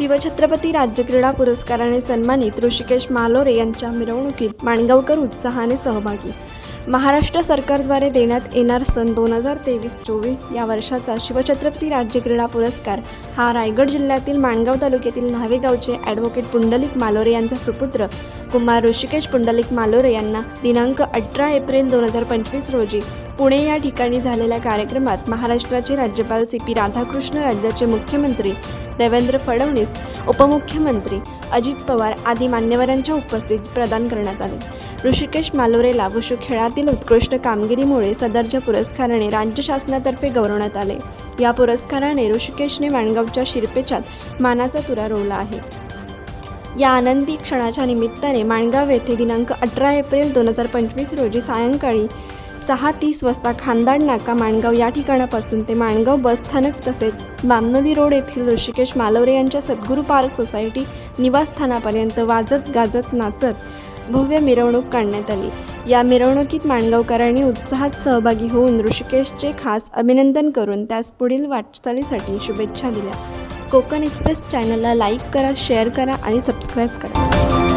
शिवछत्रपती राज्य क्रीडा पुरस्काराने सन्मानित ऋषिकेश मालोरे यांच्या मिरवणुकीत माणगावकर उत्साहाने सहभागी। महाराष्ट्र सरकारद्वारे देण्यात येणार सन 2023-24 या वर्षाचा शिवछत्रपती राज्य क्रीडा पुरस्कार हा रायगड जिल्ह्यातील माणगाव तालुक्यातील न्हावे गावचे ॲडव्होकेट पुंडलिक मालोरे यांचा सुपुत्र कुमार ऋषिकेश पुंडलिक मालोरे यांना दिनांक 18 एप्रिल 2025 रोजी पुणे या ठिकाणी झालेल्या कार्यक्रमात महाराष्ट्राचे राज्यपाल CP राधाकृष्ण, राज्याचे मुख्यमंत्री देवेंद्र फडणवीस, उपमुख्यमंत्री अजित पवार आदी मान्यवरांच्या उपस्थितीत प्रदान करण्यात आले। ऋषिकेश मालोरेला वुशू खेळातील उत्कृष्ट कामगिरीमुळे सदरच्या पुरस्काराने राज्य शासनातर्फे गौरवण्यात आले। या पुरस्काराने ऋषिकेशने माणगावच्या शिरपेचात मानाचा तुरा रोवला आहे। या आनंदी क्षणाच्या निमित्ताने माणगाव येथे दिनांक 18 एप्रिल 2025 रोजी सायंकाळी 6:30 वाजता खानदाड नाका माणगाव या ठिकाणापासून ते माणगाव बसस्थानक तसेच बामनोली रोड येथील ऋषिकेश मालोरे यांच्या सद्गुरू पार्क सोसायटी निवासस्थानापर्यंत वाजत गाजत नाचत भव्य मिरवणूक काढण्यात आली। या मिरवणुकीत माणगावकरांनी उत्साहात सहभागी होऊन ऋषिकेशचे खास अभिनंदन करून त्यास पुढील वाटचालीसाठी शुभेच्छा दिल्या। कोकण एक्सप्रेस चॅनलला लाईक करा, शेअर करा आणि सबस्क्राईब करा।